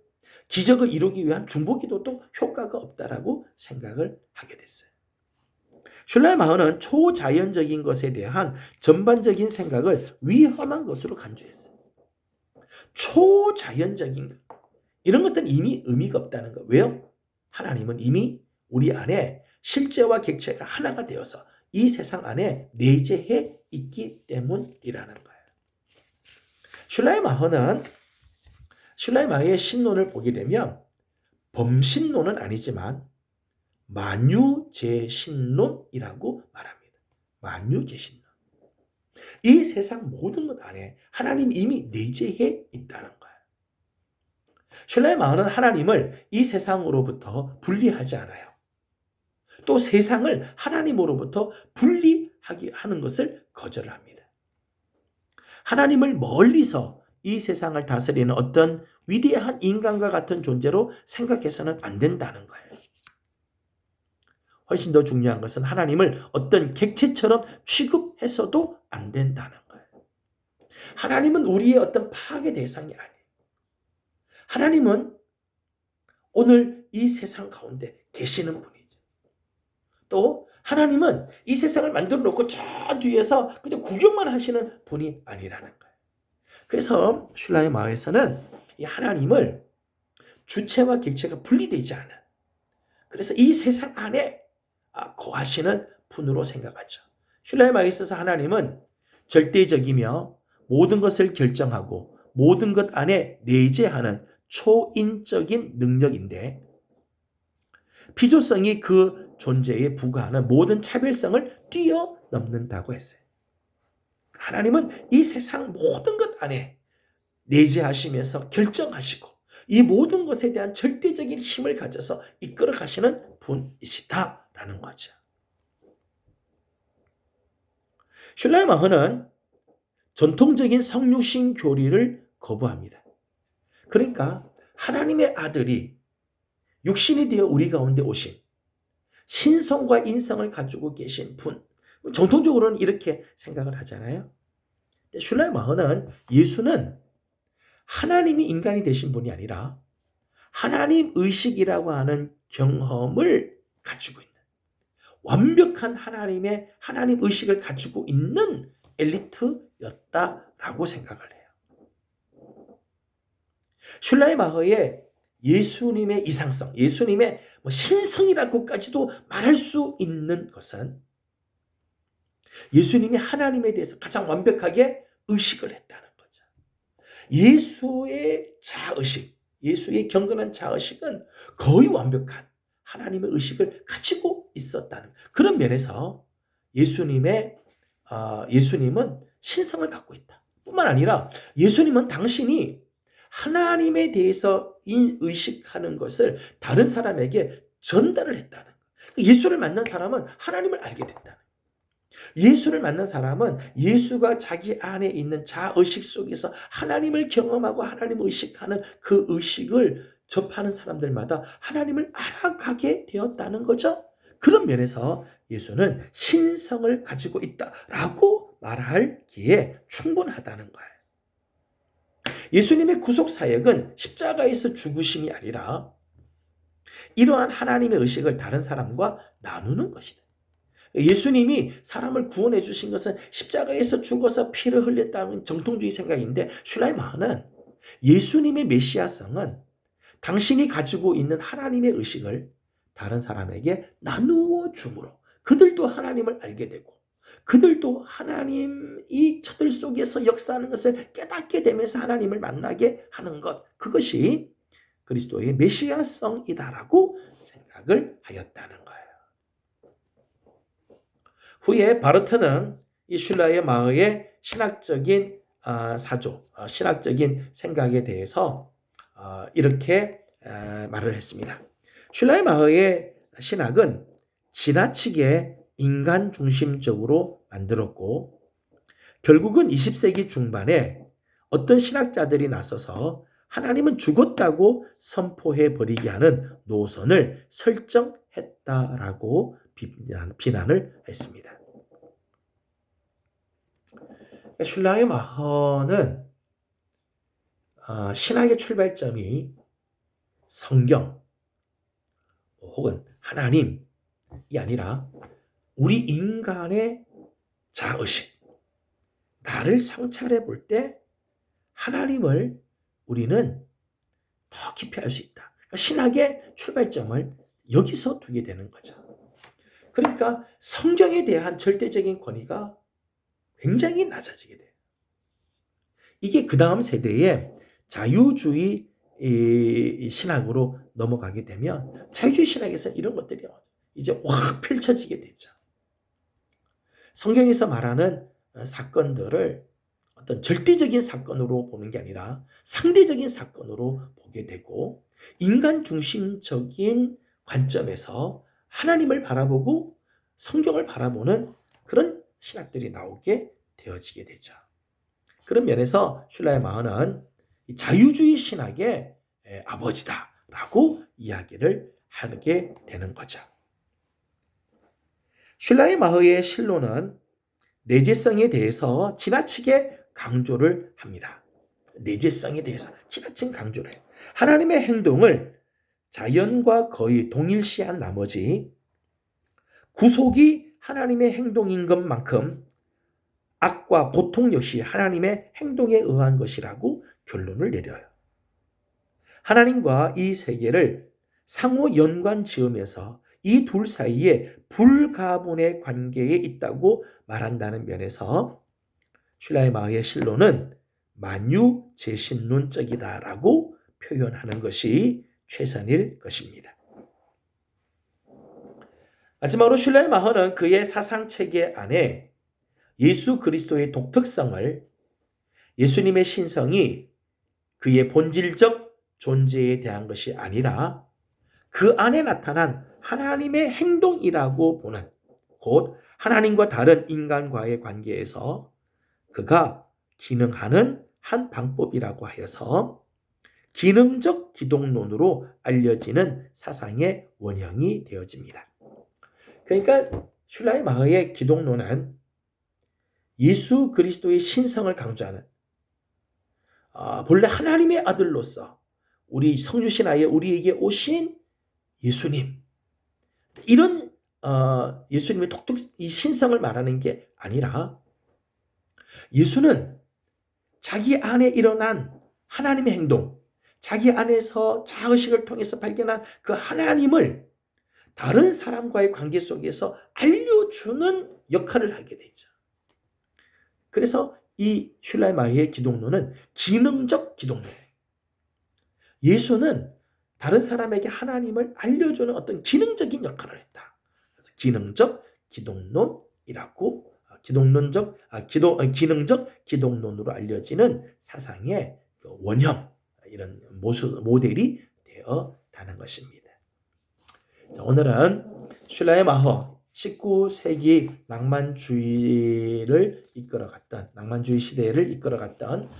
기적을 이루기 위한 중보기도도 효과가 없다라고 생각을 하게 됐어요. 슐라이마허는 초자연적인 것에 대한 전반적인 생각을 위험한 것으로 간주했어요. 초자연적인 것. 이런 것들은 이미 의미가 없다는 거. 왜요? 하나님은 이미 우리 안에 실제와 객체가 하나가 되어서 이 세상 안에 내재해 있기 때문이라는 거예요. 슐라이마허의 신론을 보게 되면 범신론은 아니지만 만유제신론이라고 말합니다. 만유제신론. 이 세상 모든 것 안에 하나님이 이미 내재해 있다는 거예요. 슐라이마허는 하나님을 이 세상으로부터 분리하지 않아요. 또 세상을 하나님으로부터 분리하게 하는 것을 거절합니다. 하나님을 멀리서 이 세상을 다스리는 어떤 위대한 인간과 같은 존재로 생각해서는 안 된다는 거예요. 훨씬 더 중요한 것은 하나님을 어떤 객체처럼 취급해서도 안 된다는 거예요. 하나님은 우리의 어떤 파악의 대상이 아니에요. 하나님은 오늘 이 세상 가운데 계시는 분이죠. 또 하나님은 이 세상을 만들어 놓고 저 뒤에서 그냥 구경만 하시는 분이 아니라는 거예요. 그래서 슐라이마허에서는 이 하나님을 주체와 객체가 분리되지 않은 그래서 이 세상 안에 거하시는 분으로 생각하죠. 슐라이마허에 있어서 하나님은 절대적이며 모든 것을 결정하고 모든 것 안에 내재하는 초인적인 능력인데 피조성이 그 존재에 부과하는 모든 차별성을 뛰어넘는다고 했어요. 하나님은 이 세상 모든 것 안에 내재하시면서 결정하시고 이 모든 것에 대한 절대적인 힘을 가져서 이끌어 가시는 분이시다라는 거죠. 슐라이마허는 전통적인 성육신 교리를 거부합니다. 그러니까 하나님의 아들이 육신이 되어 우리 가운데 오신 신성과 인성을 가지고 계신 분, 정통적으로는 이렇게 생각을 하잖아요. 슐라이마허는 예수는 하나님이 인간이 되신 분이 아니라 하나님 의식이라고 하는 경험을 가지고 있는, 완벽한 하나님 의식을 가지고 있는 엘리트였다라고 생각을 해요. 슐라이마허의 예수님의 이상성, 예수님의 신성이라고까지도 말할 수 있는 것은 예수님이 하나님에 대해서 가장 완벽하게 의식을 했다는 거죠. 예수의 자의식, 예수의 경건한 자의식은 거의 완벽한 하나님의 의식을 가지고 있었다는 그런 면에서 예수님은 신성을 갖고 있다. 뿐만 아니라 예수님은 당신이 하나님에 대해서 의식하는 것을 다른 사람에게 전달을 했다는 거예요. 예수를 만난 사람은 하나님을 알게 됐다는 거예요. 예수를 만난 사람은 예수가 자기 안에 있는 자의식 속에서 하나님을 경험하고 하나님을 의식하는 그 의식을 접하는 사람들마다 하나님을 알아가게 되었다는 거죠. 그런 면에서 예수는 신성을 가지고 있다라고 말하기에 충분하다는 거예요. 예수님의 구속 사역은 십자가에서 죽으심이 아니라 이러한 하나님의 의식을 다른 사람과 나누는 것이다. 예수님이 사람을 구원해 주신 것은 십자가에서 죽어서 피를 흘렸다는 정통주의 생각인데, 슐라이마허는 예수님의 메시아성은 당신이 가지고 있는 하나님의 의식을 다른 사람에게 나누어 줌으로 그들도 하나님을 알게 되고 그들도 하나님이 저들 속에서 역사하는 것을 깨닫게 되면서 하나님을 만나게 하는 것, 그것이 그리스도의 메시아성이다라고 생각을 하였다는 거예요. 후에 바르트는 이 슐라이마허의 신학적인 사조, 신학적인 생각에 대해서 이렇게 말을 했습니다. 슐라이마허의 신학은 지나치게 인간 중심적으로 만들었고, 결국은 20세기 중반에 어떤 신학자들이 나서서 하나님은 죽었다고 선포해 버리게 하는 노선을 설정했다라고 비난을 했습니다. 슐라이마허는 신학의 출발점이 성경 혹은 하나님이 아니라 우리 인간의 자의식, 나를 성찰해 볼 때 하나님을 우리는 더 깊이 알 수 있다. 신학의 출발점을 여기서 두게 되는 거죠. 그러니까 성경에 대한 절대적인 권위가 굉장히 낮아지게 돼요. 이게 그 다음 세대에 자유주의 신학으로 넘어가게 되면 자유주의 신학에서는 이런 것들이 이제 확 펼쳐지게 되죠. 성경에서 말하는 사건들을 어떤 절대적인 사건으로 보는 게 아니라 상대적인 사건으로 보게 되고, 인간 중심적인 관점에서 하나님을 바라보고 성경을 바라보는 그런 신학들이 나오게 되어지게 되죠. 그런 면에서 슐라이마허는 자유주의 신학의 아버지다라고 이야기를 하게 되는 거죠. 슐라이마허의 신론은 내재성에 대해서 지나치게 강조를 합니다. 내재성에 대해서 지나친 강조를 해요. 하나님의 행동을 자연과 거의 동일시한 나머지 구속이 하나님의 행동인 것만큼 악과 고통 역시 하나님의 행동에 의한 것이라고 결론을 내려요. 하나님과 이 세계를 상호 연관 지으면서 이 둘 사이에 불가분의 관계에 있다고 말한다는 면에서 슐라이마허의 신론은 만유재신론적이다라고 표현하는 것이 최선일 것입니다. 마지막으로 슐라이마허는 그의 사상체계 안에 예수 그리스도의 독특성을, 예수님의 신성이 그의 본질적 존재에 대한 것이 아니라 그 안에 나타난 하나님의 행동이라고 보는, 곧 하나님과 다른 인간과의 관계에서 그가 기능하는 한 방법이라고 하여서 기능적 기독론으로 알려지는 사상의 원형이 되어집니다. 그러니까 슐라이마허의 기독론은 예수 그리스도의 신성을 강조하는 본래 하나님의 아들로서 우리 성유신하에 우리에게 오신 예수님, 이런 예수님의 이 신성을 말하는 게 아니라 예수는 자기 안에 일어난 하나님의 행동, 자기 안에서 자의식을 통해서 발견한 그 하나님을 다른 사람과의 관계 속에서 알려주는 역할을 하게 되죠. 그래서 이 슐라이마이의 기독론은 기능적 기독론이에요. 예수는 다른 사람에게 하나님을 알려주는 어떤 기능적인 역할을 했다. 그래서 기능적 기독론이라고 기능적 기독론으로 알려지는 사상의 원형, 이런 모델이 되어가는 것입니다. 자, 오늘은 슐라이마허 19세기 낭만주의를 이끌어갔던, 낭만주의 시대를 이끌어갔던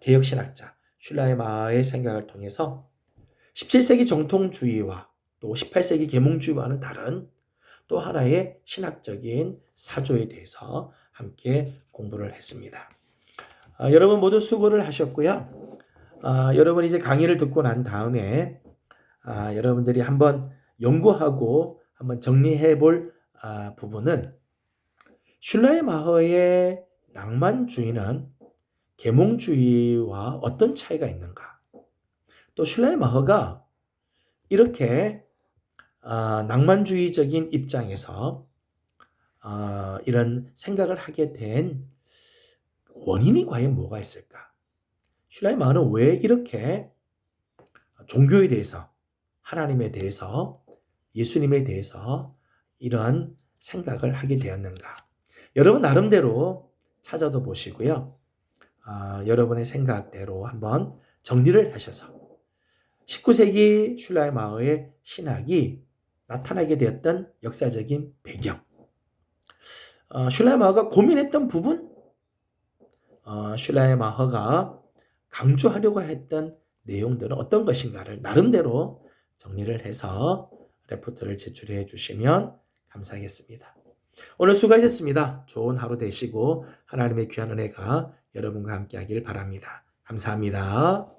개혁신학자 슐라이마허의 생각을 통해서 17세기 정통주의와 또 18세기 계몽주의와는 다른 또 하나의 신학적인 사조에 대해서 함께 공부를 했습니다. 여러분 모두 수고를 하셨고요. 여러분 이제 강의를 듣고 난 다음에 여러분들이 한번 연구하고 한번 정리해 볼 부분은 슐라이마허의 낭만주의는 계몽주의와 어떤 차이가 있는가? 또 슐라이마허가 이렇게 낭만주의적인 입장에서 이런 생각을 하게 된 원인이 과연 뭐가 있을까? 슐라이마허는 왜 이렇게 종교에 대해서, 하나님에 대해서, 예수님에 대해서 이런 생각을 하게 되었는가? 여러분 나름대로 찾아도 보시고요. 여러분의 생각대로 한번 정리를 하셔서 19세기 슐라이마허의 신학이 나타나게 되었던 역사적인 배경, 슐라이마허가 고민했던 부분, 슐라이마허가 강조하려고 했던 내용들은 어떤 것인가를 나름대로 정리를 해서 레포트를 제출해 주시면 감사하겠습니다. 오늘 수고하셨습니다. 좋은 하루 되시고 하나님의 귀한 은혜가 여러분과 함께 하길 바랍니다. 감사합니다.